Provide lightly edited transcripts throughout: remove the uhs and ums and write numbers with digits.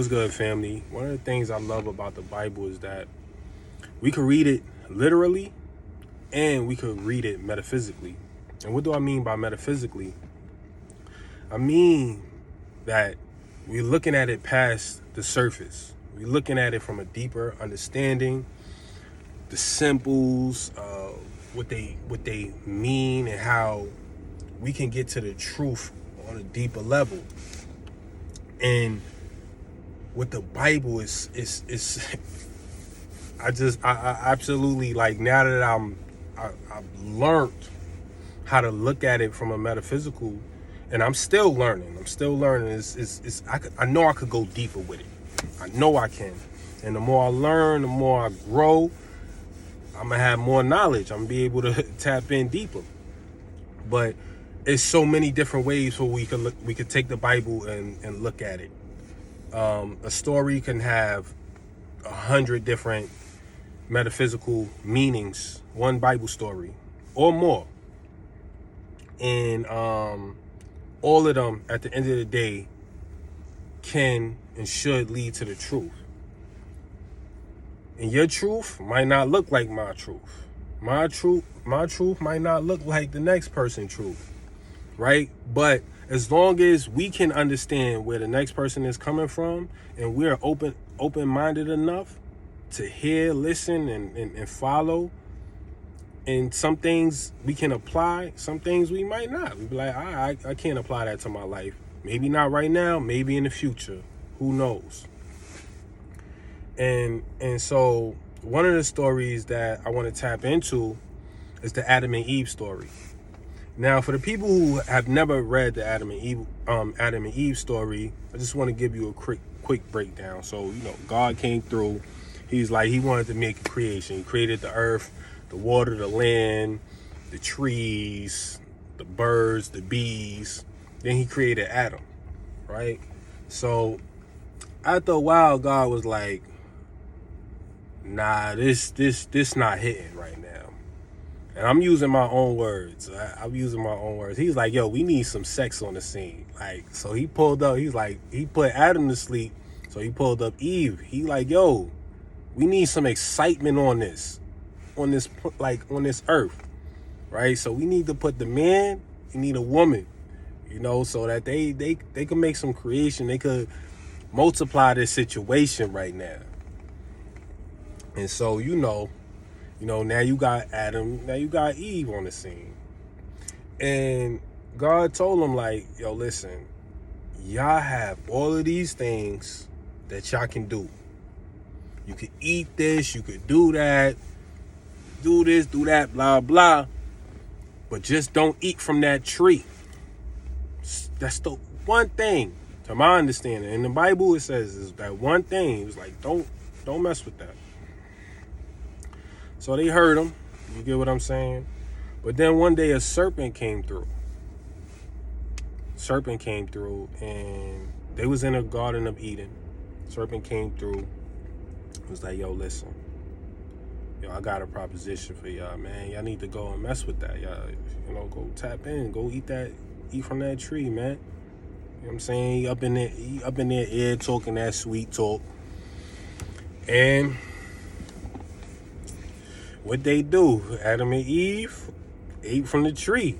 What's good, family? One of the things I love about the Bible is that we can read it literally and we could read it metaphysically. And what do I mean by metaphysically? I mean that we're looking at it past the surface. We're looking at it from a deeper understanding, the symbols, what they mean, and how we can get to the truth on a deeper level. And what the Bible is I absolutely, like, now that I've learned how to look at it from a metaphysical, and I'm still learning. I know I could go deeper with it. I know I can. And the more I learn, the more I grow, I'm gonna have more knowledge. I'm gonna be able to tap in deeper. But it's so many different ways where we could take the Bible and look at it. A story can have 100 different metaphysical meanings, one Bible story or more. And all of them, at the end of the day, can and should lead to the truth. And your truth might not look like my truth. My truth might not look like the next person's truth, right? But as long as we can understand where the next person is coming from, and we're open-minded enough to hear, listen, and follow, and some things we can apply, some things we might not. We'd be like, I can't apply that to my life. Maybe not right now, maybe in the future. Who knows? And so one of the stories that I want to tap into is the Adam and Eve story. Now, for the people who have never read the Adam and Eve story, I just want to give you a quick breakdown. So, God came through. He's like, he wanted to make a creation. He created the earth, the water, the land, the trees, the birds, the bees. Then he created Adam, right? So after a while, God was like, nah, this not hitting right now. And I'm using my own words. I'm using my own words. He's like, yo, we need some sex on the scene. Like, so he pulled up, he put Adam to sleep. So he pulled up Eve. He like, yo, we need some excitement on this earth, right? So we need to put the man, we need a woman, so that they can make some creation. They could multiply this situation right now. And so, now you got Adam, now you got Eve on the scene. And God told them, like, yo, listen, y'all have all of these things that y'all can do. You could eat this, you could do that, do this, do that, blah, blah. But just don't eat from that tree. That's the one thing, to my understanding. In the Bible, it says is that one thing. It's like, don't mess with that. So they heard him. You get what I'm saying? But then one day a serpent came through. And they was in a Garden of Eden. Serpent came through. Was like, yo, listen. Yo, I got a proposition for y'all, man. Y'all need to go and mess with that. Y'all, go tap in. Go eat from that tree, man. You know what I'm saying? He up in their ear talking that sweet talk. And what they do, Adam and Eve ate from the tree.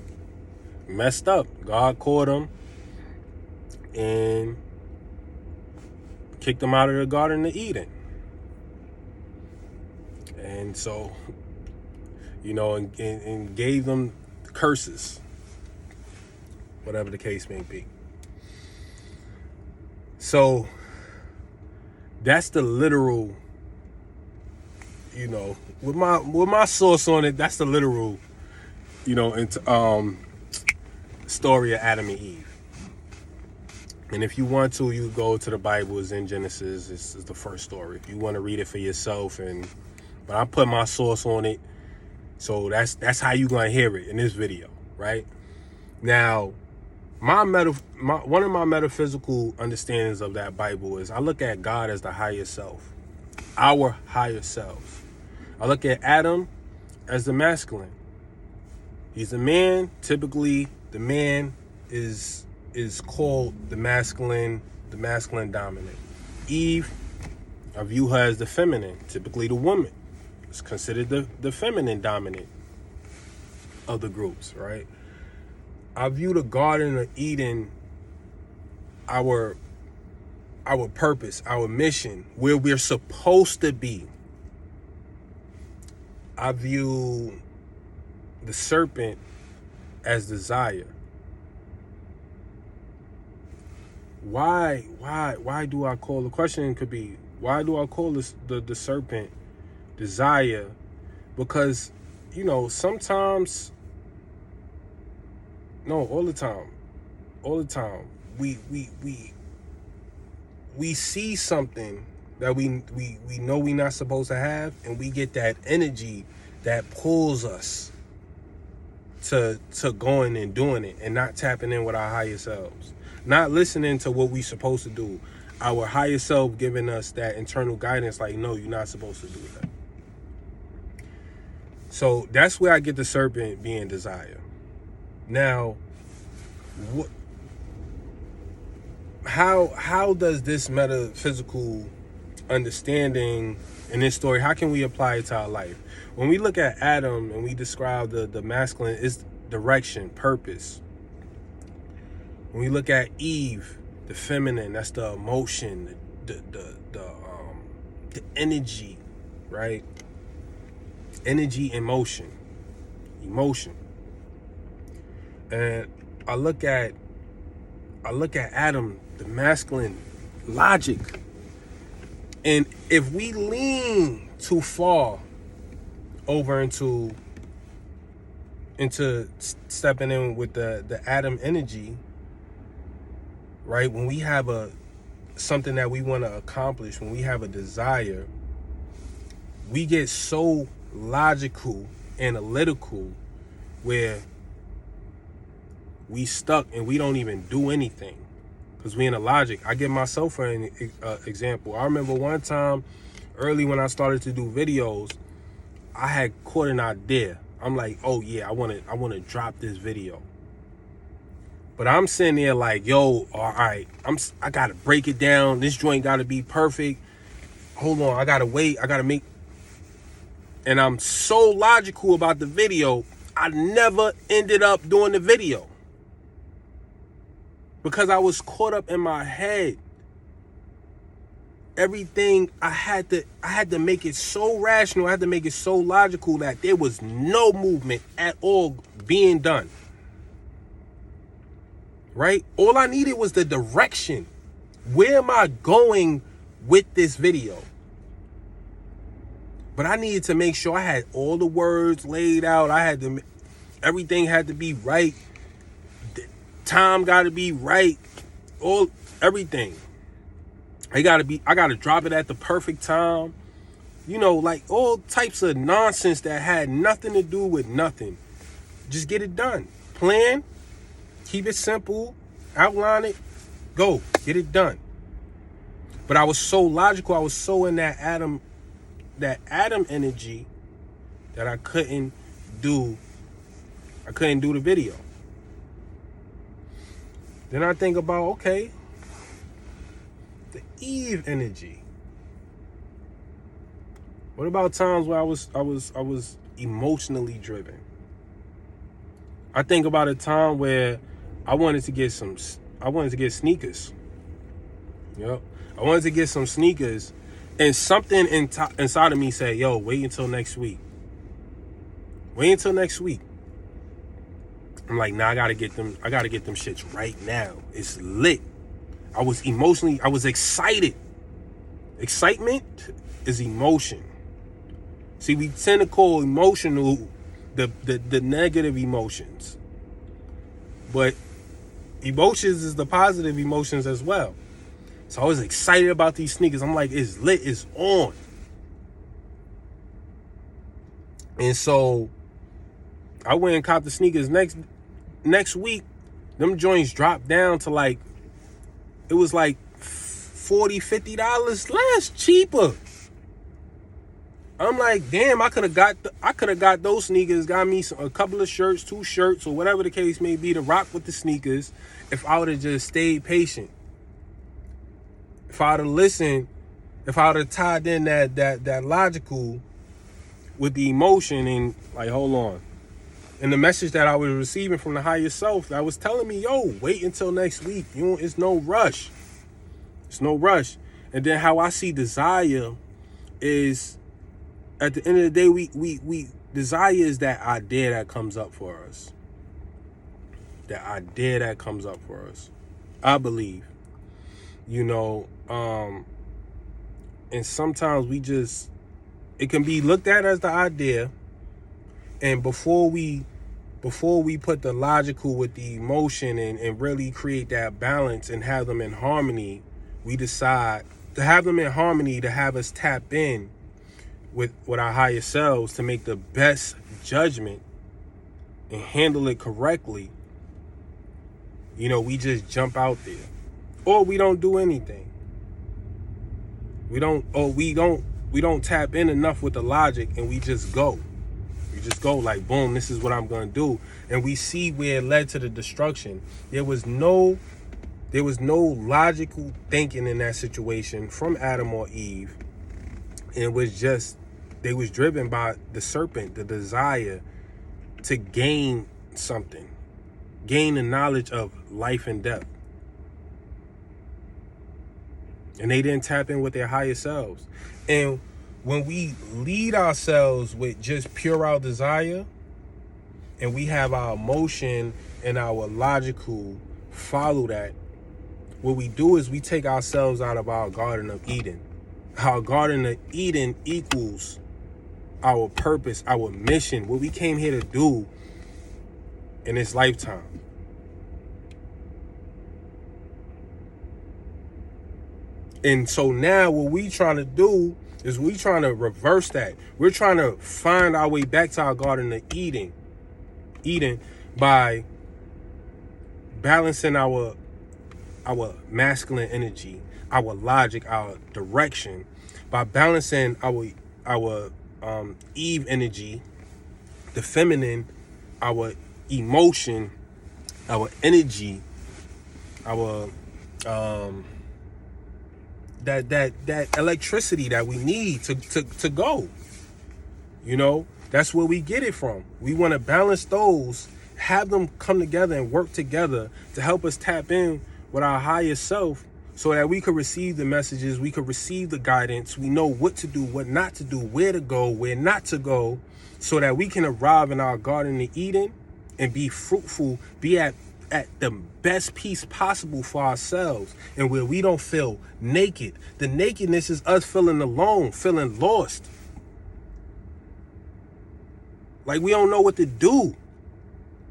Messed up. God caught them and kicked them out of the Garden of Eden. And so, and gave them curses, whatever the case may be. So that's the literal, with my source on it, that's the literal, story of Adam and Eve. And if you want to, you go to the Bible. It's in Genesis. It's the first story. If you want to read it for yourself, but I put my source on it, so that's how you gonna hear it in this video, right? Now, one of my metaphysical understandings of that Bible is I look at God as the higher self, our higher selves. I look at Adam as the masculine. He's a man. Typically, the man is called the masculine dominant. Eve, I view her as the feminine, typically the woman. It's considered the feminine dominant of the groups, right? I view the Garden of Eden, our purpose, our mission, where we're supposed to be. I view the serpent as desire. Why do I call, the question could be, why do I call this the serpent desire? Because, you know, sometimes, no, all the time, we see something that we know we're not supposed to have, and we get that energy that pulls us to going and doing it, and not tapping in with our higher selves, not listening to what we supposed to do. Our higher self giving us that internal guidance, like, no, you're not supposed to do that. So that's where I get the serpent being desire. Now, how does this metaphysical understanding in this story, how can we apply it to our life? When we look at Adam and we describe the masculine, it's direction, purpose. When we look at Eve, the feminine, that's the emotion, the energy, right? Energy, emotion. And I look at Adam, the masculine, logic. And if we lean too far over into stepping in with the Adam energy, right? When we have something that we want to accomplish, when we have a desire, we get so logical, analytical, where we stuck and we don't even do anything because we in a logic. I give myself an example. I remember one time early when I started to do videos, I had caught an idea. I'm like, oh yeah, I want to drop this video. But I'm sitting there like, yo, all right, I gotta break it down. This joint gotta be perfect. Hold on, I gotta wait. I gotta make. And I'm so logical about the video, I never ended up doing the video because I was caught up in my head. Everything I had to make it so rational. I had to make it so logical that there was no movement at all being done. Right? All I needed was the direction. Where am I going with this video? But I needed to make sure I had all the words laid out. Everything had to be right. The time got to be right. Everything. I got to drop it at the perfect time. You know, like all types of nonsense that had nothing to do with nothing. Just get it done. Plan. Keep it simple. Outline it. Go. Get it done. But I was so logical. I was so in that Adam energy that I couldn't do the video. Then I think about, okay, the Eve energy. What about times where I was emotionally driven? I think about a time where I wanted to get sneakers. Yep. I wanted to get some sneakers, and something inside of me said, yo, wait until next week. Wait until next week. I'm like, nah, I gotta get them shits right now. It's lit. I was excited. Excitement is emotion. See, we tend to call emotional the negative emotions. But emotions is the positive emotions as well. So I was excited about these sneakers. I'm like, it's lit, it's on. And so I went and copped the sneakers. Next week, them joints dropped down to like, it was like $40, $50 less, cheaper. I'm like, damn, I could have got those sneakers, got me a couple of shirts, 2 shirts, or whatever the case may be to rock with the sneakers if I would have just stayed patient. If I'd have listened, if I would have tied in that logical with the emotion and like, hold on. And the message that I was receiving from the higher self that was telling me, yo, wait until next week. It's no rush. It's no rush. And then how I see desire is, at the end of the day, we desire is that idea that comes up for us. That idea that comes up for us. I believe. And sometimes it can be looked at as the idea. And before we put the logical with the emotion and really create that balance and have them in harmony, we decide to have them in harmony, to have us tap in with our higher selves to make the best judgment and handle it correctly. We just jump out there. Or we don't do anything. We don't tap in enough with the logic, and we just go. We just go like, boom, this is what I'm going to do. And we see where it led to the destruction. There was no logical thinking in that situation from Adam or Eve. And it was just, they was driven by the serpent, the desire to gain something, gain the knowledge of life and death. And they didn't tap in with their higher selves. And when we lead ourselves with just pure out desire, and we have our emotion and our logical follow that, what we do is we take ourselves out of our Garden of Eden. Our Garden of Eden equals our purpose, our mission, what we came here to do in this lifetime. And so now what we trying to do is we trying to reverse that. We're trying to find our way back to our Garden of Eden by balancing our masculine energy, our logic, our direction, by balancing our Eve energy, the feminine, our emotion, our energy, our that electricity that we need to go. That's where we get it from. We want to balance those, have them come together and work together to help us tap in with our higher self, so that we could receive the messages, we could receive the guidance, we know what to do, what not to do, where to go, where not to go, so that we can arrive in our Garden of Eden and be fruitful, be at the best peace possible for ourselves, and where we don't feel naked. The nakedness is us feeling alone, feeling lost. Like we don't know what to do.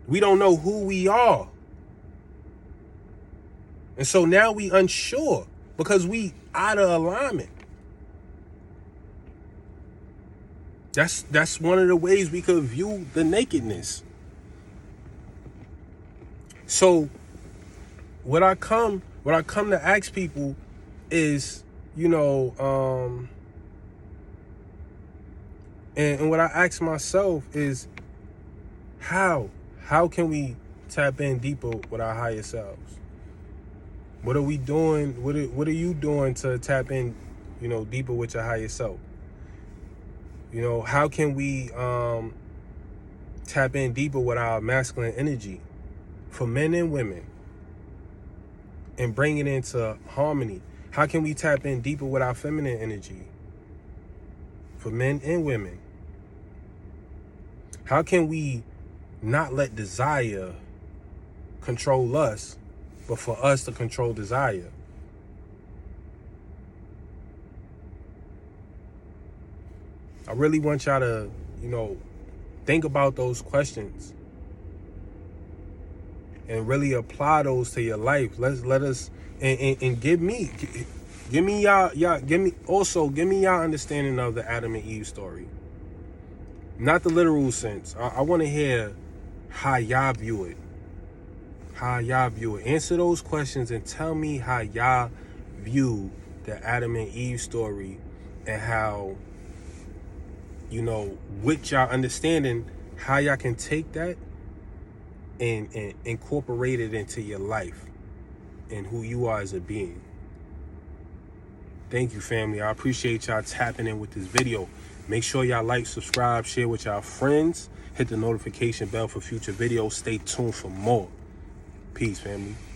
We don't know who we are. And so now we unsure because we out of alignment. That's one of the ways we could view the nakedness. So what I come to ask people is, and what I ask myself is, how can we tap in deeper with our higher selves? What are we doing? What are you doing to tap in, deeper with your higher self? How can we tap in deeper with our masculine energy for men and women and bring it into harmony? How can we tap in deeper with our feminine energy for men and women? How can we not let desire control us, but for us to control desire? I really want y'all to, think about those questions and really apply those to your life. Let us and give me y'all understanding of the Adam and Eve story. Not the literal sense. I want to hear how y'all view it. How y'all view it. Answer those questions and tell me how y'all view the Adam and Eve story, and how, with y'all understanding, how y'all can take that and incorporate it into your life and who you are as a being. Thank you, family. I appreciate y'all tapping in with this video. Make sure y'all like, subscribe, share with y'all friends. Hit the notification bell for future videos. Stay tuned for more. Peace, family.